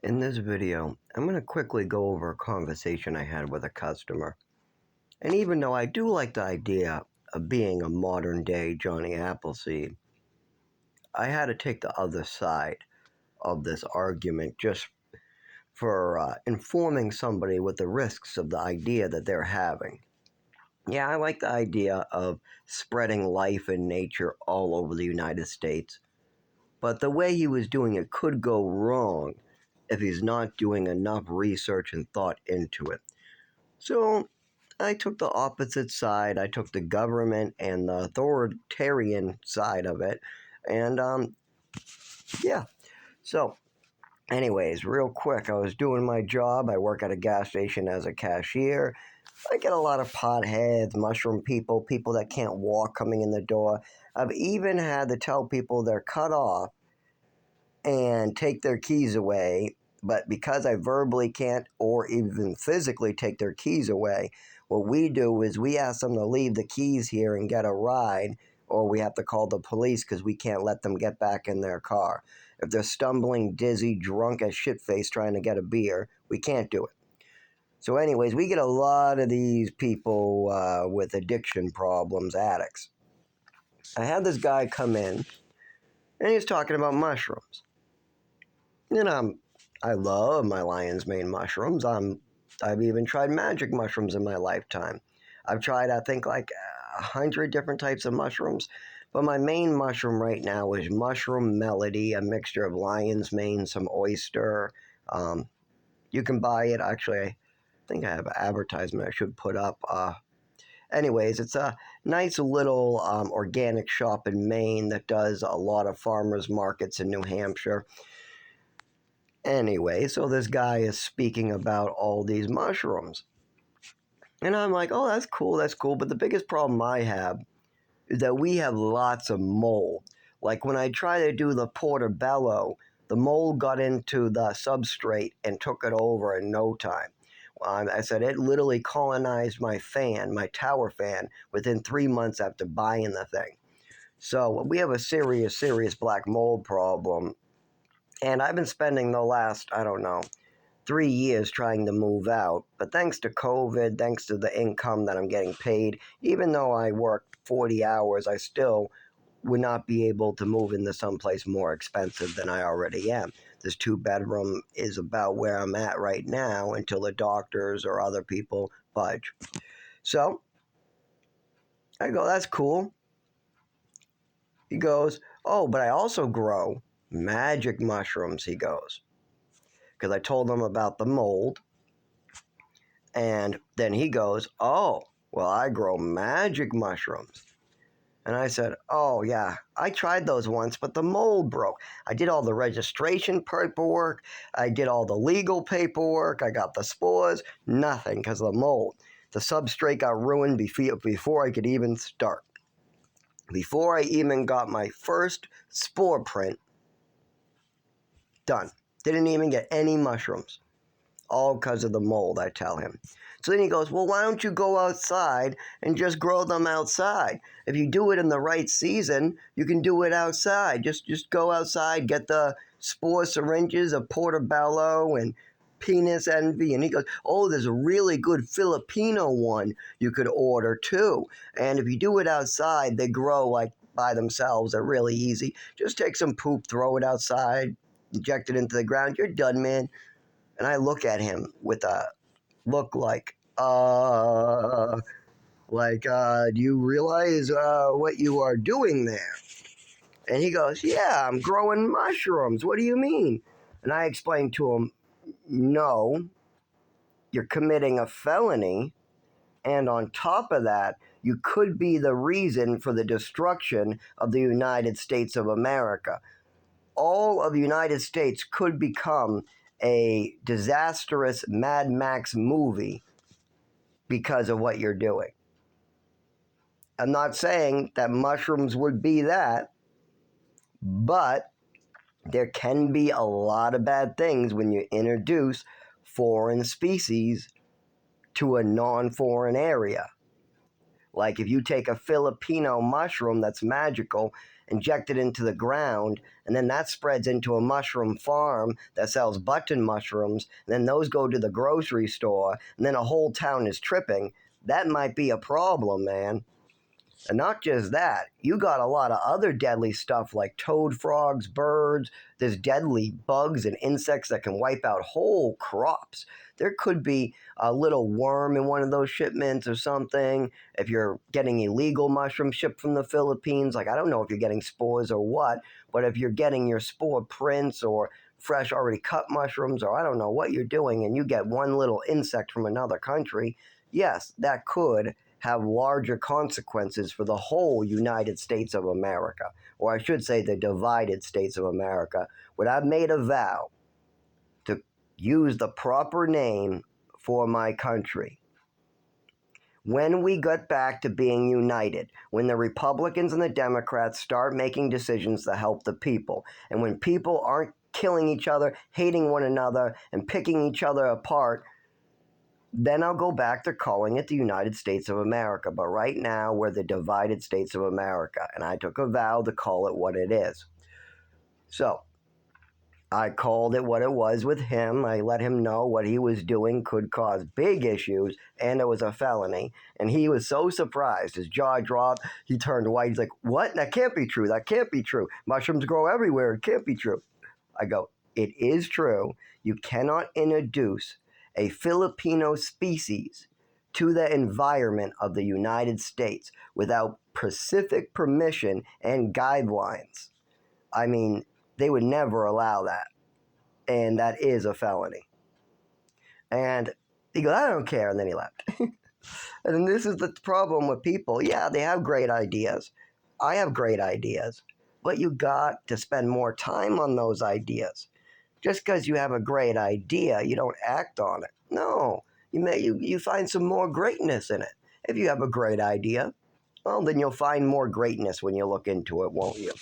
In this video, I'm going to quickly go over a conversation I had with a customer. And even though I do like the idea of being a modern day Johnny Appleseed, I had to take the other side of this argument just for informing somebody with the risks of the idea that they're having. Yeah, I like the idea of spreading life and nature all over the United States, but the way he was doing it could go wrong if he's not doing enough research and thought into it. So I took the opposite side. I took the government and the authoritarian side of it. And yeah. So, anyways, real quick, I was doing my job. I work at a gas station as a cashier. I get a lot of potheads, mushroom people, people that can't walk coming in the door. I've even had to tell people they're cut off and take their keys away, but because I verbally can't or even physically take their keys away, what we do is we ask them to leave the keys here and get a ride, or we have to call the police because we can't let them get back in their car. If they're stumbling, dizzy, drunk as shit-faced trying to get a beer, we can't do it. So anyways, we get a lot of these people with addiction problems, addicts. I had this guy come in, and he's talking about mushrooms. You know, I love my lion's mane mushrooms. I've even tried magic mushrooms in my lifetime. I've tried, I think, like 100 different types of mushrooms. But my main mushroom right now is mushroom melody, a mixture of lion's mane, some oyster. You can buy it. Actually, I think I have an advertisement I should put up. Anyways, it's a nice little organic shop in Maine that does a lot of farmers markets in New Hampshire. Anyway, so this guy is speaking about all these mushrooms. And I'm like, oh, that's cool, that's cool. But the biggest problem I have is that we have lots of mold. Like when I try to do the portobello, the mold got into the substrate and took it over in no time. I said it literally colonized my fan, my tower fan, within 3 months after buying the thing. So we have a serious, serious black mold problem. And I've been spending the last, I don't know, 3 years trying to move out. But thanks to COVID, thanks to the income that I'm getting paid, even though I work 40 hours, I still would not be able to move into someplace more expensive than I already am. This 2-bedroom is about where I'm at right now until the doctors or other people budge. So I go, that's cool. He goes, oh, but I also grow magic mushrooms, he goes. Because I told him about the mold. And then he goes, oh, well, I grow magic mushrooms. And I said, oh, yeah, I tried those once, but the mold broke. I did all the registration paperwork. I did all the legal paperwork. I got the spores. Nothing because of the mold. The substrate got ruined before I could even start. Before I even got my first spore print done. Didn't even get any mushrooms. All because of the mold, I tell him. So then he goes, well, why don't you go outside and just grow them outside? If you do it in the right season, you can do it outside. Just go outside, get the spore syringes of portobello and penis envy. And he goes, oh, there's a really good Filipino one you could order too. And if you do it outside, they grow like by themselves. They're really easy. Just take some poop, throw it outside, inject it into the ground. You're done, man. And I look at him with a look like, do you realize what you are doing there? And he goes, yeah, I'm growing mushrooms. What do you mean? And I explained to him, no, you're committing a felony. And on top of that, you could be the reason for the destruction of the United States of America. All of the United States could become a disastrous Mad Max movie because of what you're doing. I'm not saying that mushrooms would be that, but there can be a lot of bad things when you introduce foreign species to a non-foreign area. Like if you take a Filipino mushroom that's magical injected into the ground, and then that spreads into a mushroom farm that sells button mushrooms, and then those go to the grocery store, and then a whole town is tripping, that might be a problem, man. And not just that, you got a lot of other deadly stuff like toad frogs, birds, there's deadly bugs and insects that can wipe out whole crops. There could be a little worm in one of those shipments or something. If you're getting illegal mushrooms shipped from the Philippines, like I don't know if you're getting spores or what, but if you're getting your spore prints or fresh already cut mushrooms, or I don't know what you're doing, and you get one little insect from another country, yes, that could have larger consequences for the whole United States of America, or I should say the divided states of America. But I've made a vow to use the proper name for my country. When we get back to being united, when the Republicans and the Democrats start making decisions to help the people, and when people aren't killing each other, hating one another, and picking each other apart, then I'll go back to calling it the United States of America. But right now, we're the divided states of America, and I took a vow to call it what it is. So, I called it what it was with him. I let him know what he was doing could cause big issues, and it was a felony. And he was so surprised. His jaw dropped. He turned white. He's like, what? That can't be true. That can't be true. Mushrooms grow everywhere. It can't be true. I go, it is true. You cannot introduce a Filipino species to the environment of the United States without specific permission and guidelines. I mean, they would never allow that. And that is a felony. And he goes, I don't care. And then he left. And this is the problem with people. Yeah, they have great ideas. I have great ideas. But you got to spend more time on those ideas. Just because you have a great idea, you don't act on it. No, you find some more greatness in it. If you have a great idea, well, then you'll find more greatness when you look into it, won't you?